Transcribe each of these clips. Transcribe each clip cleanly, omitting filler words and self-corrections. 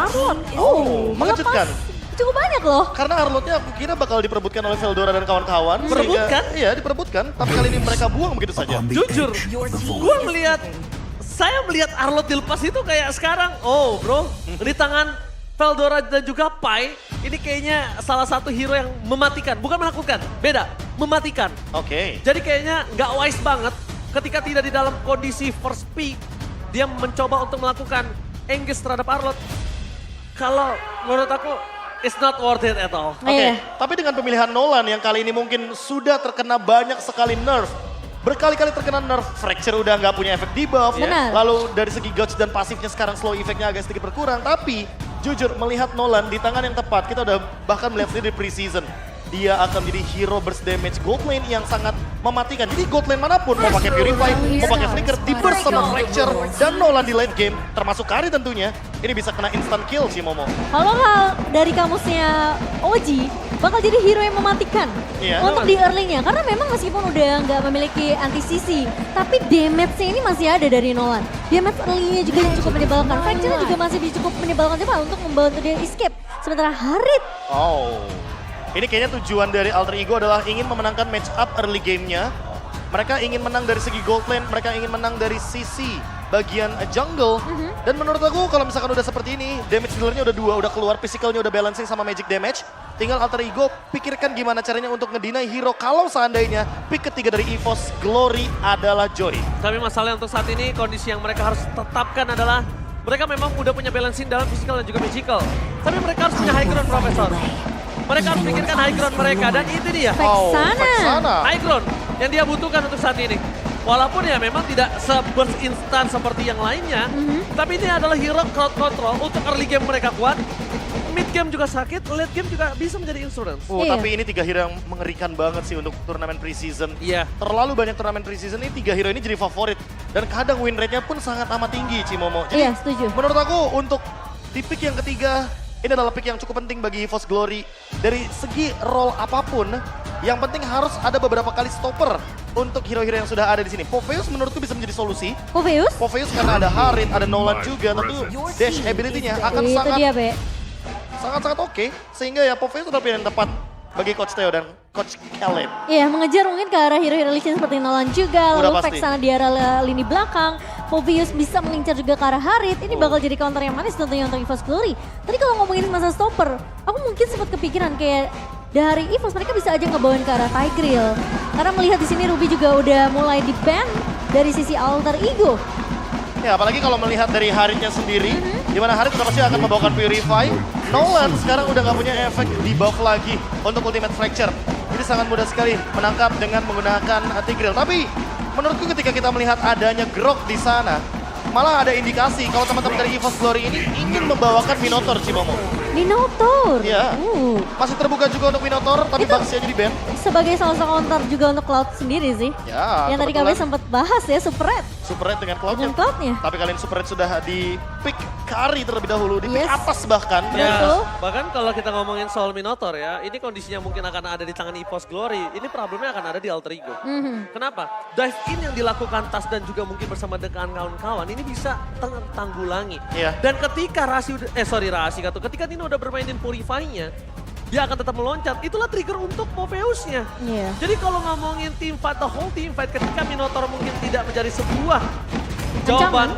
Arlott. Mengejutkan. Cukup banyak loh. Karena Arlottnya aku kira bakal diperebutkan oleh Veldora dan kawan-kawan. Diperebutkan? Sehingga- Iya, diperebutkan. Tapi kali ini mereka buang begitu saja. Jujur, saya melihat Arlott dilepas itu kayak sekarang, oh bro, di tangan Veldora dan juga Pai, ini kayaknya salah satu hero yang mematikan, bukan menakutkan, beda, mematikan. Oke. Jadi kayaknya nggak wise banget ketika tidak di dalam kondisi first pick, dia mencoba untuk melakukan engage terhadap Arlott. Kalau menurut aku, it's not worth it at all. Oke, Iya. tapi dengan pemilihan Nolan yang kali ini mungkin sudah terkena banyak sekali nerf. Berkali-kali terkena nerf, Fracture udah nggak punya efek debuff. Benar. Lalu dari segi gauge dan pasifnya sekarang slow efeknya agak sedikit berkurang. Tapi jujur melihat Nolan di tangan yang tepat, kita udah bahkan melihat sendiri di preseason. Dia akan menjadi hero burst damage gold lane yang sangat mematikan. Jadi gold lane manapun, mau pakai Purify, mau pakai Flicker, di burst sama Fracture. Dan Nolan di late game, termasuk Kari tentunya, ini bisa kena instant kill sih Momo. Kalau dari kamusnya OG, bakal jadi hero yang mematikan Iya. untuk di early-nya. Karena memang meskipun udah nggak memiliki anti-CC, tapi damage-nya ini masih ada dari Nolan. Damage early-nya juga yang cukup menyebalkan. Fracture juga masih cukup menyebalkan juga untuk membantu dia escape. Sementara Harit, Oh, ini kayaknya tujuan dari Alter Ego adalah ingin memenangkan match up early game-nya. Mereka ingin menang dari segi gold lane, mereka ingin menang dari sisi bagian jungle. Dan menurut aku kalau misalkan udah seperti ini, damage dealer-nya udah 2, udah keluar, physicalnya udah balancing sama magic damage. Tinggal Alter Ego pikirkan gimana caranya untuk ngedeny hero kalau seandainya pick ketiga dari EVOS Glory adalah Joy. Tapi masalahnya untuk saat ini kondisi yang mereka harus tetapkan adalah mereka memang udah punya balancing dalam physical dan juga magical. Tapi mereka harus punya high ground, Profesor. Mereka harus pikirkan high ground mereka dan itu dia. Vexana. High ground yang dia butuhkan untuk saat ini. Walaupun ya memang tidak se-burst instan seperti yang lainnya, tapi ini adalah hero crowd control untuk early game mereka kuat. Mid game juga sakit, late game juga bisa menjadi insurance. Iya. Tapi ini 3 hero yang mengerikan banget sih untuk turnamen preseason. Iya. Terlalu banyak turnamen preseason ini 3 hero ini jadi favorit. Dan kadang win rate-nya pun sangat amat tinggi Cimomo. Jadi Iya, setuju. menurut aku untuk di pick yang ketiga, ini adalah pick yang cukup penting bagi EVOS Glory. Dari segi role apapun, yang penting harus ada beberapa kali stopper untuk hero-hero yang sudah ada di sini. Popheus menurutku bisa menjadi solusi. Popheus? Popheus karena ada Harit, ada Nolan juga, tentu dash ability-nya akan Itu dia, Be. sangat oke. Sehingga ya Popheus adalah pilihan yang tepat bagi Coach Theo dan Coach Caleb. Iya, mengejar mungkin ke arah hero-hero legend seperti Nolan juga, Udah lalu pasti. Vexana di arah lini belakang. Popheus bisa mengincar juga ke arah Harit, ini bakal jadi counter yang manis tentunya untuk EVOS Glory. Tadi kalau ngomongin masa stopper, aku mungkin sempat kepikiran kayak dari EVOS mereka bisa aja ngebawain ke arah Tigreal. Karena melihat di sini Ruby juga udah mulai di-ban dari sisi Alter Ego. Ya apalagi kalau melihat dari Haritnya sendiri, di mana Harit udah pasti akan membawakan Purify. Nolan sekarang udah nggak punya efek debuff lagi untuk Ultimate Fracture. Jadi sangat mudah sekali menangkap dengan menggunakan Tigreal. Tapi menurutku ketika kita melihat adanya Grok di sana, malah ada indikasi kalau teman-teman dari EVOS Glory ini ingin membawakan Minotaur Cimomo. Minotaur. Iya. Masih terbuka juga untuk Minotaur, tapi Itu- Baxi aja di ban. Sebagai salah satu counter juga untuk Cloud sendiri sih. Ya, Yang tadi kebetulan kami sempat bahas ya, Super Red. Super Red dengan Cloud-nya. Dengan Cloud-nya. Tapi kali ini Super Red sudah di pick Kari terlebih dahulu, di pick Yes. atas bahkan. Ya, Betul. bahkan kalau kita ngomongin soal Minotaur ya, ini kondisinya mungkin akan ada di tangan EVOS Glory, ini problemnya akan ada di Alter Ego. Kenapa? Dive in yang dilakukan Tas dan juga mungkin bersama dengan kawan-kawan ini bisa tanggulangi. Iya. Dan ketika ketika Tino udah bermainin Purify-nya, dia akan tetap meloncat. Itulah trigger untuk Popheus-nya. Iya. Jadi kalau ngomongin team fight, the whole team fight ketika Minotaur mungkin tidak menjadi sebuah jawaban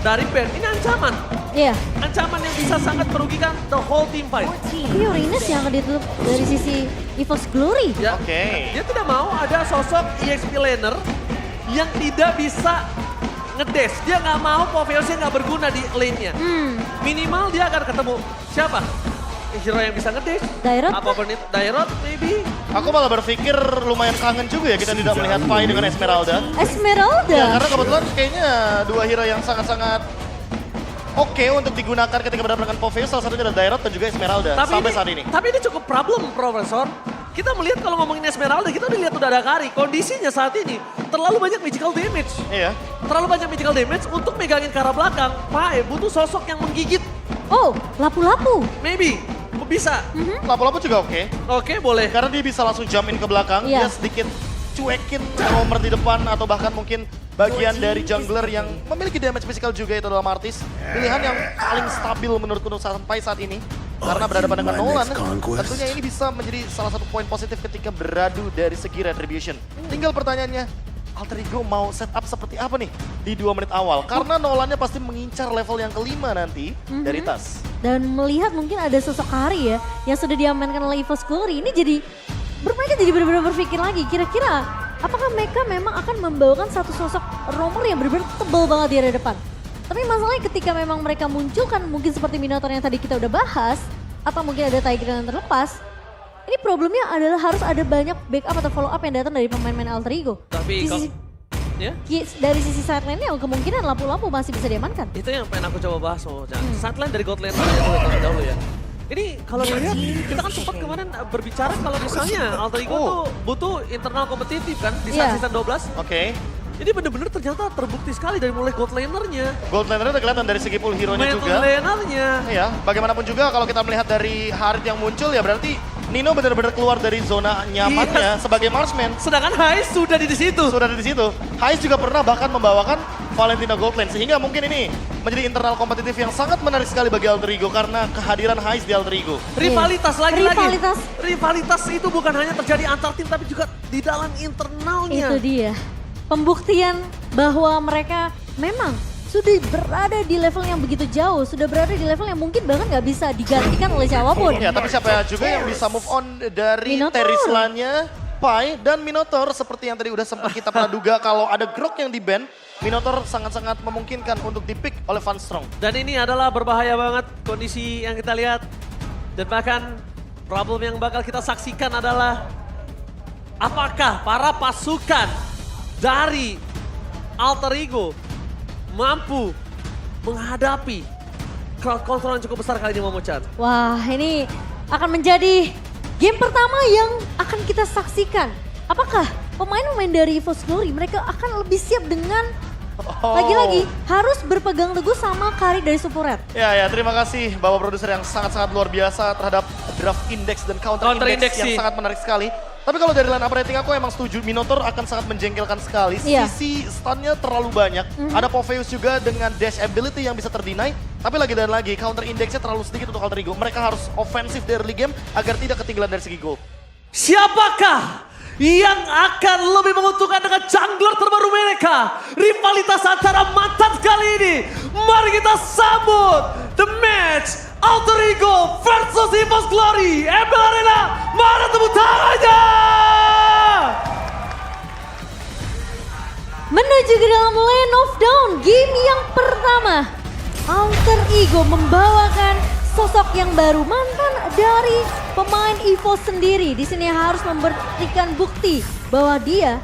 dari ban, ini ancaman. Iya. Ancaman yang bisa sangat merugikan the whole team fight. Tapi Uranus yang akan ditutup dari sisi EVOS Glory. Ya, Oke. dia tidak mau ada sosok EXP laner yang tidak bisa ngedash. Dia nggak mau Popheusnya nggak berguna di lane-nya. Minimal dia akan ketemu siapa? Hero yang bisa ngedash. Dairot? Apapun itu, Dairot maybe. Aku malah berpikir lumayan kangen juga ya kita tidak melihat Pai dengan Esmeralda. Esmeralda. Ya karena kebetulan kayaknya dua hero yang sangat-sangat oke untuk digunakan ketika berhadapan dengan Popheus, salah satunya ada Dairot dan juga Esmeralda sampai saat ini. Tapi ini cukup problem, Profesor. Kita melihat kalau ngomongin Esmeralda, kita udah lihat udah ada Kari. Kondisinya saat ini terlalu banyak magical damage. Iya. Terlalu banyak magical damage untuk megangin ke arah belakang. Pai butuh sosok yang menggigit. Oh, lapu-lapu. Maybe. Bisa. Lapu-lapu juga oke. Oke, boleh. Karena dia bisa langsung jump in ke belakang, Iya. dia sedikit cuekin roamer di depan atau bahkan mungkin bagian dari jungler yang memiliki damage physical juga itu adalah Martis. Pilihan yang paling stabil menurutku sampai saat ini. Karena berhadapan dengan Nolan, tentunya ini bisa menjadi salah satu poin positif ketika beradu dari segi retribution. Tinggal pertanyaannya, Alter Ego mau setup seperti apa nih di 2 menit awal? Karena Nolannya pasti mengincar level yang kelima nanti dari Tas. Dan melihat mungkin ada sosok Kari ya yang sudah diamankan oleh EVOS Glory, ini jadi mereka jadi benar-benar berpikir lagi kira-kira apakah mereka memang akan membawakan satu sosok roamer yang benar-benar tebal banget di area depan. Tapi masalahnya ketika memang mereka munculkan mungkin seperti Minotaur yang tadi kita udah bahas atau mungkin ada Tiger yang terlepas. Ini problemnya adalah harus ada banyak backup atau follow up yang datang dari pemain-pemain Alter Ego. Tapi Dari sisi sideline-nya kemungkinan lampu-lampu masih bisa diamankan. itu yang pengen aku coba bahas, sideline dari God Laner aja terlebih dahulu ya. Ini kalau dilihat, kita kan sempat kemarin berbicara kalau misalnya Alter Ego tuh butuh internal kompetitif kan di saat season 12. Oke. Jadi bener-bener ternyata terbukti sekali dari mulai God Laner-nya. Gold Laner-nya udah kelihatan dari segi pool hero-nya juga. Laner-nya. Ya, bagaimanapun juga kalau kita melihat dari Harit yang muncul ya berarti Nino benar-benar keluar dari zona nyamannya sebagai marksman. Sedangkan Hais sudah di situ. Sudah ada di situ. Hais juga pernah bahkan membawakan Valentino Goldlane sehingga mungkin ini menjadi internal kompetitif yang sangat menarik sekali bagi Alter Ego karena kehadiran Hais di Alter Ego. Rivalitas lagi-lagi. Rivalitas. Rivalitas itu bukan hanya terjadi antar tim tapi juga di dalam internalnya. Itu dia. Pembuktian bahwa mereka memang sudah berada di level yang begitu jauh, sudah berada di level yang mungkin bahkan nggak bisa digantikan oleh siapapun. Ya, tapi siapa juga yang bisa move on dari Minotaur. Terisla-nya, Pai, dan Minotaur seperti yang tadi udah sempat kita pernah duga kalau ada Grok yang di-ban, Minotaur sangat-sangat memungkinkan untuk di-pick oleh Van Strong. Dan ini adalah berbahaya banget kondisi yang kita lihat. Dan bahkan problem yang bakal kita saksikan adalah apakah para pasukan dari Alter Ego mampu menghadapi crowd control yang cukup besar kali ini Momo-chan. Wah, ini akan menjadi game pertama yang akan kita saksikan. Apakah pemain-pemain dari EVOS Glory mereka akan lebih siap dengan lagi-lagi harus berpegang teguh sama Kari dari Super Red. Ya, terima kasih Bapak Produser yang sangat-sangat luar biasa terhadap draft index dan counter index yang sangat menarik sekali. Tapi kalau dari line up rating aku emang setuju, Minotaur akan sangat menjengkelkan sekali. Iya. Sisi stunnya terlalu banyak. Ada Popheus juga dengan dash ability yang bisa terdeny. Tapi lagi dan lagi, counter indexnya terlalu sedikit untuk Alter Ego. Mereka harus ofensif dari early game agar tidak ketinggalan dari segi gold. Siapakah yang akan lebih menguntungkan dengan jungler terbaru mereka? Rivalitas antara mantan kali ini. Mari kita sambut the match Alter Ego versus EVOS Glory. ML Arena, mana tepuk tangannya? Menuju ke dalam Lane of Dawn, game yang pertama. Alter Ego membawakan sosok yang baru, mantan dari pemain EVOS sendiri. Di sini harus memberikan bukti bahwa dia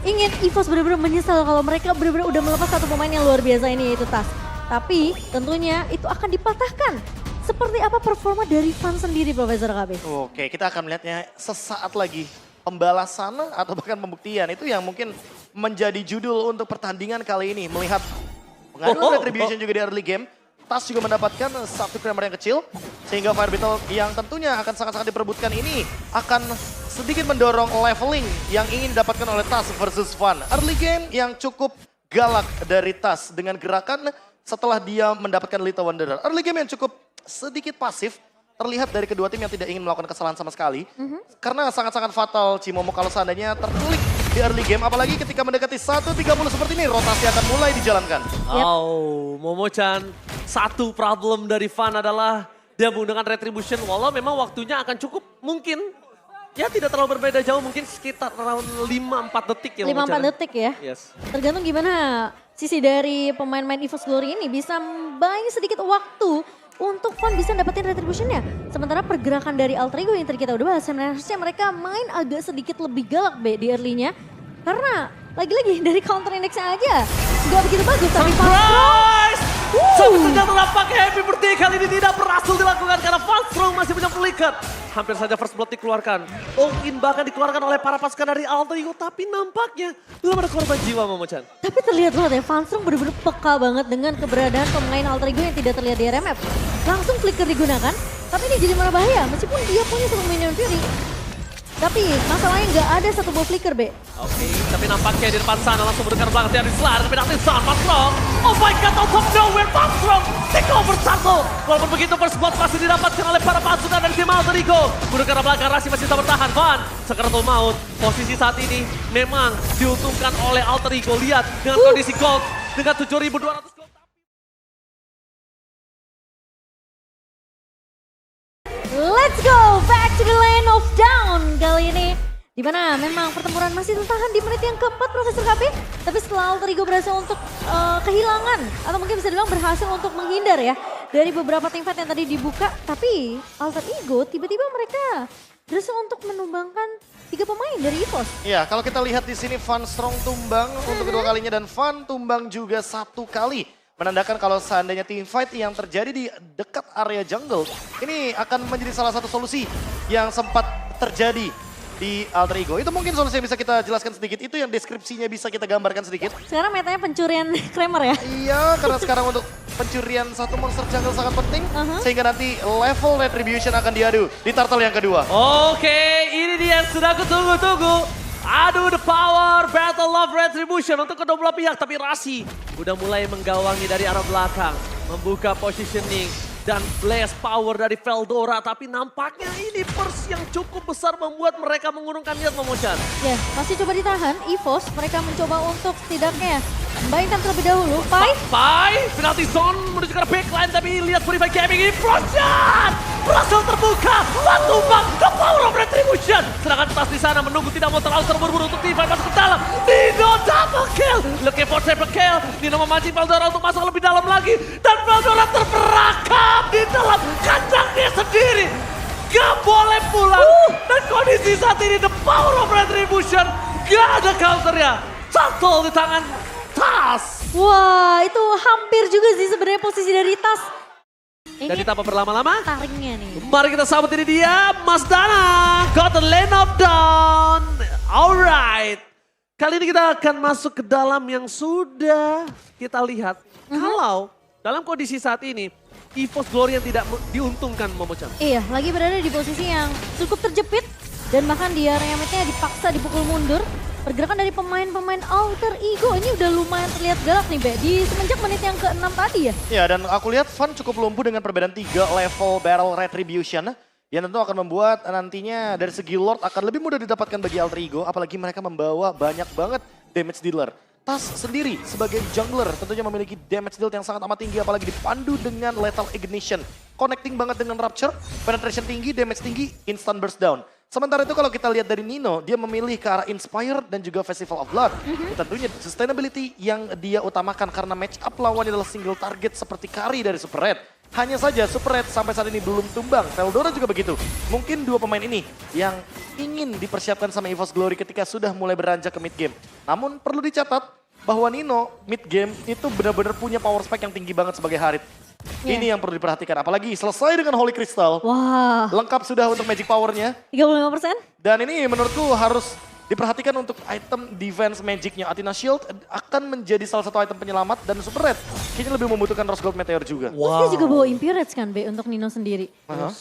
ingin EVOS benar-benar menyesal kalau mereka benar-benar udah melepas satu pemain yang luar biasa ini, yaitu Tas. Tapi tentunya itu akan dipatahkan. Seperti apa performa dari Van sendiri, Profesor KB? Oke, kita akan melihatnya sesaat lagi. Pembalasan atau bahkan pembuktian itu yang mungkin menjadi judul untuk pertandingan kali ini. Melihat pengaruh retribution juga di early game. Tas juga mendapatkan satu Kramer yang kecil. Sehingga Fire Battle yang tentunya akan sangat-sangat diperebutkan ini akan sedikit mendorong leveling yang ingin didapatkan oleh Tas versus Van. Early game yang cukup galak dari Tas dengan gerakan setelah dia mendapatkan Little Wanderer. Early game yang cukup sedikit pasif, terlihat dari kedua tim yang tidak ingin melakukan kesalahan sama sekali. Karena sangat-sangat fatal Cimomo kalau seandainya terculik di early game. Apalagi ketika mendekati 1.30 seperti ini, rotasi akan mulai dijalankan. Oh, Momo-chan, satu problem dari Van adalah dia menggunakan retribution. Walau memang waktunya akan cukup mungkin. Ya tidak terlalu berbeda jauh, mungkin sekitar around 5-4 detik ya. 5-4 detik ya. Yes. Tergantung gimana sisi dari pemain-pemain EVOS Glory ini bisa banyak sedikit waktu untuk Van bisa dapetin retributionnya. Sementara pergerakan dari Alter Ego yang tadi kita udah bahas, sebenarnya mereka main agak sedikit lebih galak di early-nya. Karena lagi-lagi dari counter index-nya aja nggak begitu bagus. Tapi Surprise! Tapi ternyata nampaknya happy birthday kali ini tidak berhasil dilakukan karena Van Strong masih punya flicker. Hampir saja first blood dikeluarkan. All-in bahkan dikeluarkan oleh para pasukan dari Alter Ego. Tapi nampaknya belum ada korban jiwa, Momo-chan. Tapi terlihat banget ya, Van Strong bener-bener peka banget dengan keberadaan pemain Alter Ego yang tidak terlihat di RMF. Langsung flicker digunakan, tapi ini jadi malah bahaya meskipun dia punya satu minion Fury. Tapi masalahnya nggak ada satu buah flicker, Be. Oke, tapi nampaknya di depan sana langsung berdekat belakang dari Slar, tapi nanti Sun, Mastrong. Oh my god, out of nowhere, Mastrong take over satu. Walaupun begitu, first blood masih didapatkan oleh para pasukan dari tim Alter Ego. Berdekat belakang, Rasi masih bisa bertahan. Van, Sekaratul Maut, posisi saat ini memang diuntungkan oleh Alter Ego. Lihat dengan kondisi gold, dengan 7.200 gold. Let's go back to the lane of down kali ini. Dimana memang pertempuran masih tertahan di menit yang keempat Profesor KB. Tapi setelah Alter Ego berhasil untuk kehilangan atau mungkin bisa dibilang berhasil untuk menghindar ya dari beberapa teamfight yang tadi dibuka. Tapi Alter Ego tiba-tiba mereka berhasil untuk menumbangkan 3 pemain dari EVOS. Iya, kalau kita lihat di sini Van Strong tumbang untuk kedua kalinya dan Van tumbang juga 1 kali. Menandakan kalau seandainya teamfight yang terjadi di dekat area jungle, ini akan menjadi salah satu solusi yang sempat terjadi di Alter Ego. Itu mungkin solusi yang bisa kita jelaskan sedikit, itu yang deskripsinya bisa kita gambarkan sedikit. Sekarang metanya pencurian Kramer ya? Iya, karena sekarang untuk pencurian satu monster jungle sangat penting, sehingga nanti level retribution akan diadu di turtle yang kedua. Oke, ini dia yang sudah aku tunggu-tunggu. Aduh, the power battle of retribution untuk kedua belah pihak. Tapi Rasi udah mulai menggawangi dari arah belakang. Membuka positioning dan blast power dari Veldora. Tapi nampaknya ini burst yang cukup besar membuat mereka mengurungkan niat Momochan. Ya, masih coba ditahan. EVOS mereka mencoba untuk setidaknya membayangkan terlebih dahulu. Pai, penalty zone menuju ke backline. Tapi lihat Purify Gaming ini, Froshan berhasil terbuka. Satu bang, the power of retribution. Sedangkan Tas di sana menunggu tidak mau terlalu terburu-buru untuk T5 masuk ke dalam. Nino double kill, looking for triple kill. Nino memancing Veldora untuk masuk lebih dalam lagi. Dan Veldora terperangkap di dalam kandangnya sendiri. Gak boleh pulang. Dan kondisi saat ini the power of retribution. Gak ada counternya. Satu di tangan Tas. Wah, itu hampir juga sih sebenarnya posisi dari Tas. Jadi tanpa berlama-lama, taringnya nih. mari kita sambut ini dia, Mas Dana. Got the lane of down. Alright. Kali ini kita akan masuk ke dalam yang sudah kita lihat. Kalau dalam kondisi saat ini, EVOS Glory yang tidak diuntungkan Momochan. Iya, lagi berada di posisi yang cukup terjepit. Dan bahkan di area midnya dipaksa dipukul mundur. Pergerakan dari pemain-pemain Alter Ego ini udah lumayan terlihat galak nih, Be. Di semenjak menit yang ke-6 tadi ya. Ya, dan aku lihat Van cukup lumpuh dengan perbedaan 3 level barrel retribution. Yang tentu akan membuat nantinya dari segi Lord akan lebih mudah didapatkan bagi Alter Ego. Apalagi mereka membawa banyak banget damage dealer. Tas sendiri sebagai jungler tentunya memiliki damage deal yang sangat amat tinggi. Apalagi dipandu dengan lethal ignition. Connecting banget dengan Rapture, penetration tinggi, damage tinggi, instant burst down. Sementara itu kalau kita lihat dari Nino, dia memilih ke arah Inspire dan juga Festival of Blood. Tentunya sustainability yang dia utamakan karena match up lawannya adalah single target seperti Kari dari Super Red. Hanya saja Super Red sampai saat ini belum tumbang, Veldora juga begitu. Mungkin 2 pemain ini yang ingin dipersiapkan sama EVOS Glory ketika sudah mulai beranjak ke mid game. Namun perlu dicatat bahwa Nino mid game itu benar-benar punya power spike yang tinggi banget sebagai Harit. Ini yang perlu diperhatikan, apalagi selesai dengan Holy Crystal. Wah, Lengkap sudah untuk magic powernya. 35%. Dan ini menurutku harus diperhatikan untuk item defense magicnya. Athena Shield akan menjadi salah satu item penyelamat dan Super Red kayaknya lebih membutuhkan Rose Gold Meteor juga. Terus dia juga bawa Impurage kan, Be, untuk Nino sendiri.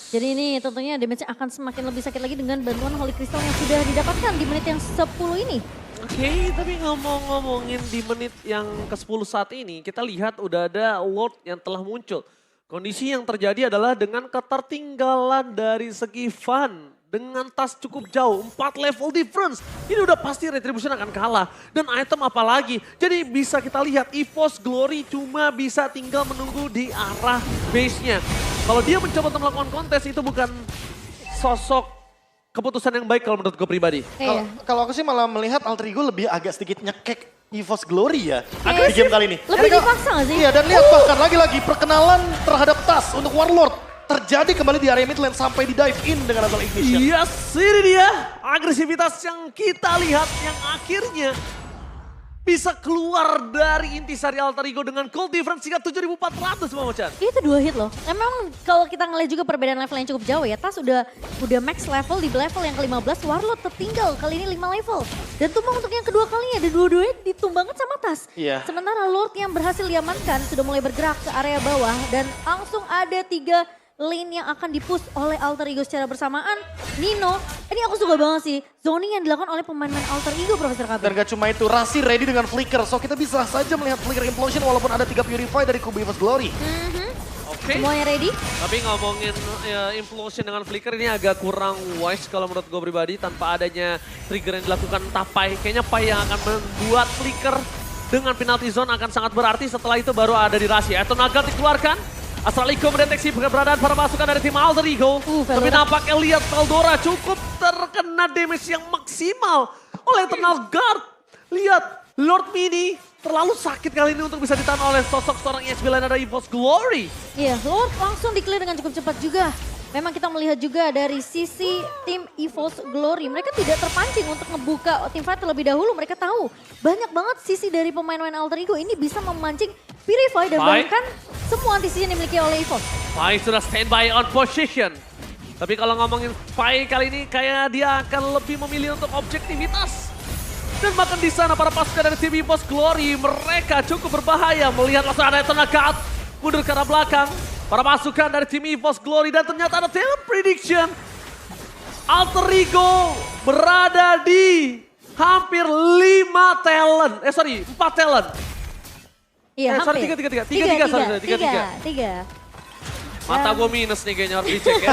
Jadi ini tentunya damage akan semakin lebih sakit lagi dengan bantuan Holy Crystal yang sudah didapatkan di menit yang 10 ini. Oke, tapi ngomongin di menit yang ke-10 saat ini, kita lihat udah ada Lord yang telah muncul. Kondisi yang terjadi adalah dengan ketertinggalan dari segi Van. Dengan Tas cukup jauh, 4 level difference. Ini udah pasti Retribution akan kalah. Dan item apalagi. Jadi bisa kita lihat EVOS Glory cuma bisa tinggal menunggu di arah base-nya. Kalau dia mencoba untuk melakukan kontes itu bukan sosok keputusan yang baik kalau menurut gue pribadi. Kalau aku sih malah melihat Alter Ego lebih agak sedikit nyekek EVOS Glory ya Iya di game kali ini. Lebih dipaksa gak sih? Iya, dan lihat bahkan lagi-lagi perkenalan terhadap Tas untuk Warlord terjadi kembali di area mid lane sampai di dive in dengan lethal ignition. Yes, ini dia agresivitas yang kita lihat yang akhirnya bisa keluar dari intisari Alter Ego dengan gold difference hingga 7.400 semua Macan. Itu 2 hit loh. Memang kalau kita ngeliat juga perbedaan level yang cukup jauh ya. Tas udah max level di level yang ke-15. Warlord tertinggal kali ini 5 level. Dan tumbang untuk yang kedua kalinya. Dan dua-duanya ditumbangkan sama Tas. Iya. Sementara Lord yang berhasil diamankan sudah mulai bergerak ke area bawah. Dan langsung ada 3 lane yang akan dipush oleh Alter Ego secara bersamaan. Nino, ini aku suka banget sih. Zoning yang dilakukan oleh pemain-pemain Alter Ego, Profesor KB. Dan gak cuma itu, Rasi ready dengan Flicker. So kita bisa saja melihat Flicker Implosion walaupun ada 3 Purify dari kubu EVOS Glory. Oke. Semuanya ready? Tapi ngomongin Implosion dengan Flicker ini agak kurang wise kalau menurut gue pribadi tanpa adanya trigger yang dilakukan entah Pai. Kayaknya Pai yang akan membuat Flicker dengan penalty zone akan sangat berarti. Setelah itu baru ada di Rasi. Eternal Guard dikeluarkan. Astral Echo mendeteksi keberadaan para pasukan dari tim Alter Ego. Tapi nampaknya lihat Veldora cukup terkena damage yang maksimal oleh Eternal Guard. Lihat Lord Mini terlalu sakit kali ini untuk bisa ditahan oleh sosok seorang ESB lain ada EVOS Glory. Iya, Lord langsung di-clear dengan cukup cepat juga. Memang kita melihat juga dari sisi tim EVOS Glory, mereka tidak terpancing untuk ngebuka teamfight terlebih dahulu. Mereka tahu banyak banget sisi dari pemain-pemain Alter Ego ini bisa memancing Purify dan Pai. bahkan semua antisi yang dimiliki oleh EVOS. Pai sudah standby on position. Tapi kalau ngomongin Pai kali ini kayak dia akan lebih memilih untuk objektivitas. Dan bahkan di sana para pasukan dari tim EVOS Glory mereka cukup berbahaya melihat langsung ada Eternal Guard mundur ke arah belakang. Para pasukan dari tim EVOS Glory dan ternyata ada talent prediction. Alter Ego berada di hampir 4 talent. Iya, sorry, hampir. tiga, sorry, Tiga. Mata gue minus nih kayaknya harus dicek ya.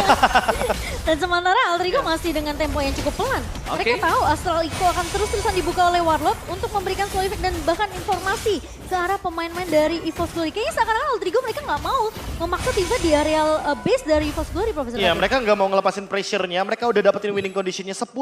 Dan sementara Alter Ego masih dengan tempo yang cukup pelan. Oke. Mereka tahu Astral Echo akan terus-terusan dibuka oleh Warlord untuk memberikan slow effect dan bahkan informasi ke arah pemain-pemain dari EVOS Glory. Kayaknya seakan-akan Alter Ego mereka nggak mau memaksa tiba di areal base dari EVOS Glory, Profesor. Iya, Kadir. mereka nggak mau ngelepasin pressure-nya. Mereka udah dapetin winning condition-nya 10.000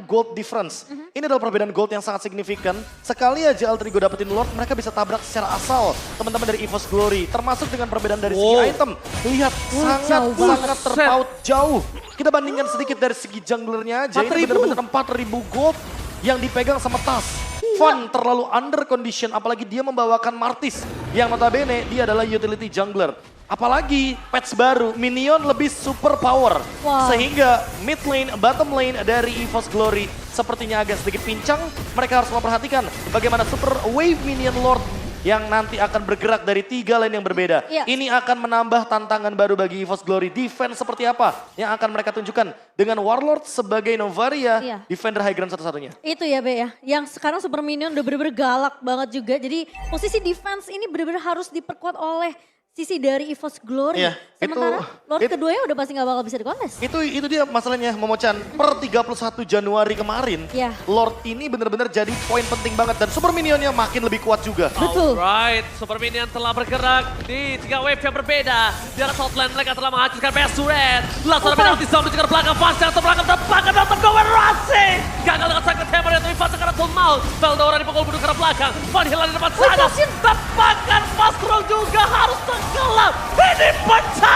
gold difference. Ini adalah perbedaan gold yang sangat signifikan. Sekali aja Alter Ego dapetin Lord, mereka bisa tabrak secara asal teman-teman dari EVOS Glory. Termasuk dengan perbedaan dari segi item. Lihat, sangat terpaut jauh. Kita bandingkan sedikit dari segi junglernya aja. Ini 4.000. benar-benar 4.000 gold yang dipegang sama Tas. Fun terlalu under condition, apalagi dia membawakan Martis. Yang notabene dia adalah utility jungler. Apalagi patch baru, minion lebih super power. Wow. Sehingga mid lane, bottom lane dari EVOS Glory sepertinya agak sedikit pincang. Mereka harus memperhatikan bagaimana super wave minion lord yang nanti akan bergerak dari 3 lane yang berbeda. Iya. Ini akan menambah tantangan baru bagi EVOS Glory. Defense seperti apa yang akan mereka tunjukkan dengan Warlord sebagai Novaria, Iya. defender high ground satu-satunya. Itu ya Be ya, yang sekarang Super Minion udah bener-bener galak banget juga. Jadi posisi defense ini bener-bener harus diperkuat oleh sisi dari EVOS Glory. Iya, Sementara Lord keduanya udah pasti gak bakal bisa dikontes. Itu dia masalahnya Momochan. Per 31 Januari kemarin, Iya. Lord ini benar-benar jadi poin penting banget dan super minionnya makin lebih kuat juga. Betul. Alright, Super Minion telah bergerak di 3 wave yang berbeda. Di atas hotline mereka telah menghancurkan Besuret. Langsung ada penalti zone menuju ke belakang. Fast yang terbelakang terbakar datang Gowen Rossi. Gagal dengan sangat hammer yang tapi Fast sekarang full mouth. Veldora dipukul mundur ke arah belakang. Van Hill di depan sana. Tepakan Fast Roll juga harus tenggelam. Ini pencara.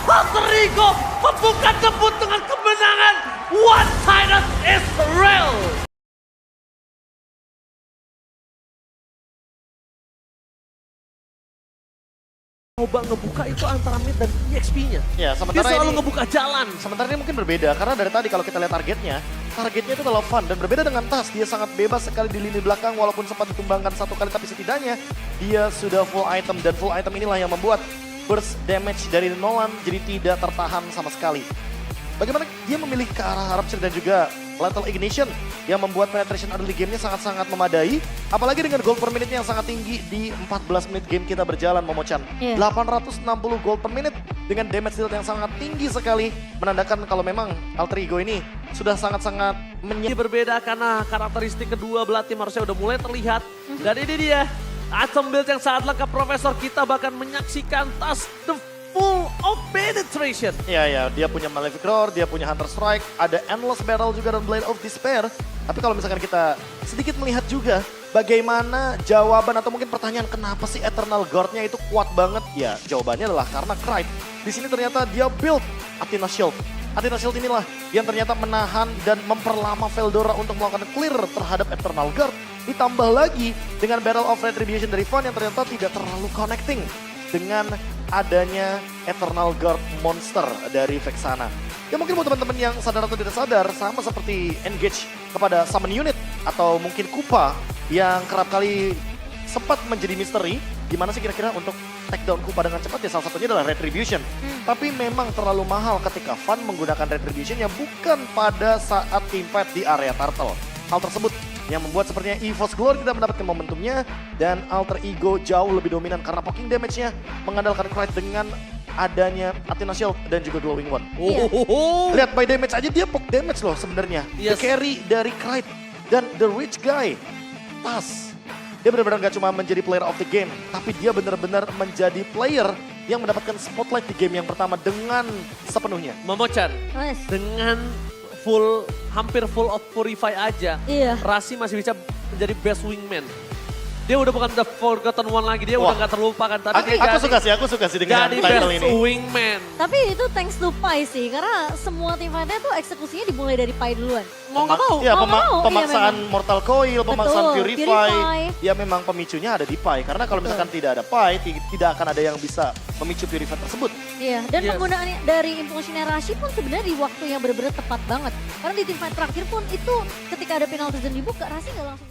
Alter Ego membuka debut dengan kemenangan. One-sided Israel. Coba ngebuka itu antara mid dan EXP-nya. Ya, Dia sementara selalu ini ngebuka jalan. Sementara ini mungkin berbeda karena dari tadi kalau kita lihat targetnya itu adalah Fun dan berbeda dengan Tas. Dia sangat bebas sekali di lini belakang walaupun sempat ditumbangkan 1 kali tapi setidaknya dia sudah full item dan full item inilah yang membuat burst damage dari Nolan jadi tidak tertahan sama sekali. Bagaimana dia memilih ke arah Rupture dan juga Lethal Ignition yang membuat penetration early game-nya sangat-sangat memadai. Apalagi dengan gold per minute yang sangat tinggi di 14 menit game kita berjalan, Momochan. Iya. 860 gold per minute dengan damage deal yang sangat tinggi sekali. Menandakan kalau memang Alter Ego ini sudah sangat-sangat Ini berbeda karena karakteristik kedua belah tim harusnya udah mulai terlihat. Dan ini dia, item build yang sangat lengkap Profesor. Kita bahkan menyaksikan tas the full of penetration. Ya, dia punya Malefic Roar, dia punya Hunter Strike, ada Endless Battle juga dan Blade of Despair. Tapi kalau misalkan kita sedikit melihat juga bagaimana jawaban atau mungkin pertanyaan kenapa sih Eternal Guard-nya itu kuat banget? Ya, jawabannya adalah karena Cripe. Di sini ternyata dia build Athena Shield. Athena Shield inilah yang ternyata menahan dan memperlama Veldora untuk melakukan clear terhadap Eternal Guard. Ditambah lagi dengan Battle of Retribution dari Fun yang ternyata tidak terlalu connecting dengan adanya Eternal Guard monster dari Vexana. Ya mungkin buat teman-teman yang sadar atau tidak sadar, sama seperti engage kepada summon unit atau mungkin Kupa yang kerap kali sempat menjadi misteri, gimana sih kira-kira untuk takedown Kupa dengan cepat ya salah satunya adalah Retribution. Tapi memang terlalu mahal ketika Fan menggunakan Retribution yang bukan pada saat teamfight di area Turtle. Hal tersebut yang membuat sepertinya EVOS Glory tidak mendapatkan momentumnya dan Alter Ego jauh lebih dominan karena poking damage-nya mengandalkan Clyde dengan adanya Athena Shield dan juga Glowing One. Lihat by damage aja dia poke damage loh sebenarnya. The Yes. carry dari Clyde dan the rich guy Tas. Dia benar-benar gak cuma menjadi player of the game, tapi dia benar-benar menjadi player yang mendapatkan spotlight di game yang pertama dengan sepenuhnya. Momo-chan, Mas. dengan hampir full of Purify aja, Iya. Rasi masih bisa menjadi best wingman. Dia udah bukan the Forgotten One lagi, dia Wah. udah gak terlupakan. Tapi Aku suka sih dengan jadi title best ini. wingman. Tapi itu thanks to Pai sih, karena semua tim fightnya tuh eksekusinya dimulai dari Pai duluan. Mau gak mau. Ya, Mau nggak mau, iya pemaksaan Mortal Coil, pemaksaan Betul, Purify. Purify. Ya memang pemicunya ada di Pai. Karena kalau misalkan tidak ada Pai, tidak akan ada yang bisa memicu Purify tersebut. Iya, dan Yes. penggunaan dari impulsionnya Rashi pun sebenarnya di waktu yang benar-benar tepat banget. Karena di tim fight terakhir pun itu ketika ada penalti dan dibuka, Rashi nggak langsung